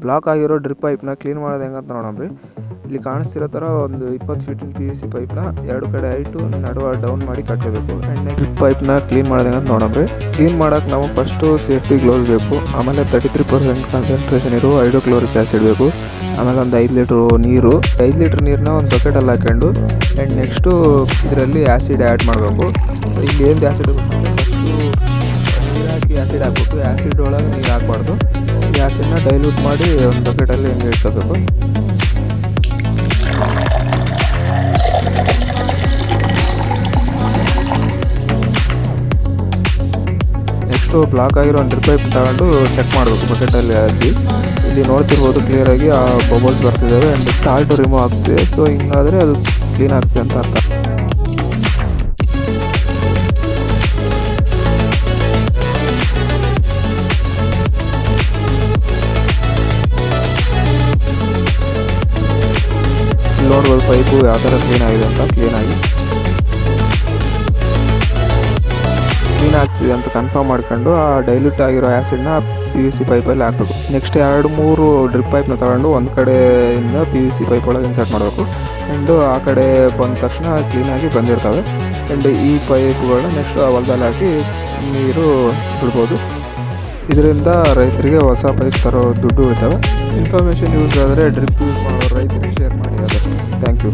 Block ಆಗಿರೋ drip ಪೈಪ್ನ clean ಮಾಡೋದು ಹೆಂಗಂತ ನೋಡೋಣ. ಇಲ್ಲಿ ಕಾಣಿಸ್ತಿರೋ ಥರ ಒಂದು 20 ಫೀಟಿನ PVC ಪೈಪ್ನ ಎರಡು ಕಡೆ ಹೈಟು ನಡುವೆ ಡೌನ್ ಮಾಡಿ ಕಟ್ಟಬೇಕು. ಎಣ್ಣೆ ಡ್ರಿಪ್ ಪೈಪ್ನ ಕ್ಲೀನ್ ಮಾಡೋದು ಹೆಂಗಂತ ನೋಡೋಣ. ಕ್ಲೀನ್ ಮಾಡೋಕೆ ನಾವು ಫಸ್ಟು ಸೇಫ್ಟಿ ಗ್ಲೌಸ್ ಬೇಕು, ಆಮೇಲೆ 33% ಕಾನ್ಸಂಟ್ರೇಷನ್ ಇರೋ ಹೈಡ್ರೋಕ್ಲೋರಿಕ್ ಆ್ಯಸಿಡ್ ಬೇಕು, ಆಮೇಲೆ ಒಂದು 5 ಲೀಟ್ರು ನೀರು. 5 ಲೀಟ್ರ್ ನೀರನ್ನ ಒಂದು ಬಕೆಟಲ್ಲಿ ಹಾಕೊಂಡು ಆ್ಯಂಡ್ ನೆಕ್ಸ್ಟು ಇದರಲ್ಲಿ ಆ್ಯಸಿಡ್ ಆ್ಯಡ್ ಮಾಡಬೇಕು. ಇಲ್ಲಿ ಏನು ಆ್ಯಸಿಡ್ ಗೊತ್ತಂದರೆ ಫಸ್ಟು ನೀರು ಹಾಕಿ ಆ್ಯಸಿಡ್ ಹಾಕ್ಬೇಕು, ಆ್ಯಸಿಡ್ ಒಳಗೆ ನೀರು ಹಾಕಬಾರ್ದು. ಈ ಆ್ಯಸಿಡ್ನ ಡೈಲ್ಯೂಟ್ ಮಾಡಿ ಒಂದು ಬಕೆಟಲ್ಲಿ ಹಿಂಗೆ ಇಟ್ಕೋಬೇಕು. ನೆಕ್ಸ್ಟು ಬ್ಲಾಕ್ ಆಗಿರೋ ಒಂದು ಡ್ರಿಪ್ ಪೈಪ್ ತಗೊಂಡು ಚೆಕ್ ಮಾಡಬೇಕು ಬಕೆಟಲ್ಲಿ ಹಾಕಿ. ಇಲ್ಲಿ ನೋಡ್ತಿರ್ಬೋದು ಕ್ಲಿಯರಾಗಿ ಆ ಬಬಲ್ಸ್ ಬರ್ತಿದ್ದಾವೆ ಆ್ಯಂಡ್ ಸಾಲ್ಟು ರಿಮೂವ್ ಆಗ್ತಿದೆ. ಸೊ ಹಿಂಗಾದರೆ ಅದು ಕ್ಲೀನ್ ಆಗ್ತಿದೆ ಅಂತ ಅರ್ಥ. ನೋಡ್ಬೋದು ಪೈಪು ಯಾವ ಥರ ಕ್ಲೀನ್ ಆಗಿದೆ ಅಂತ. ಕ್ಲೀನ್ ಆಗ್ತಿದೆ ಅಂತ ಕನ್ಫರ್ಮ್ ಮಾಡ್ಕೊಂಡು ಆ ಡೈಲ್ಯೂಟ್ ಆಗಿರೋ ಆ್ಯಸಿಡ್ನ PVC ಪೈಪಲ್ಲಿ ಹಾಕಬೇಕು. ನೆಕ್ಸ್ಟ್ 2-3 ಡ್ರಿಪ್ ಪೈಪ್ನ ತಗೊಂಡು ಒಂದು ಕಡೆಯಿಂದ PVC ಪೈಪ್ ಒಳಗೆ ಇನ್ಸರ್ಟ್ ಮಾಡಬೇಕು. ಆ್ಯಂಡು ಆ ಕಡೆ ಬಂದ ತಕ್ಷಣ ಕ್ಲೀನಾಗಿ ಬಂದಿರ್ತವೆ. ಆ್ಯಂಡ್ ಈ ಪೈಪ್ಗಳನ್ನ ನೆಕ್ಸ್ಟ್ ಹೊಲದಲ್ಲಿ ಹಾಕಿ ನೀರು ಬಿಡ್ಬೋದು. ಇದರಿಂದ ರೈತರಿಗೆ ಹೊಸ ಪೈಪ್ ತರೋ ದುಡ್ಡು ಉಳಿತವೆ. ಇನ್ಫಾರ್ಮೇಷನ್ ಯೂಸ್ ಆದರೆ ಡ್ರಿಪ್ ಯೂಸ್ ಮಾಡೋ ರೈತರಿಗೆ ಶೇರ್ ಮಾಡಿ. Thank you.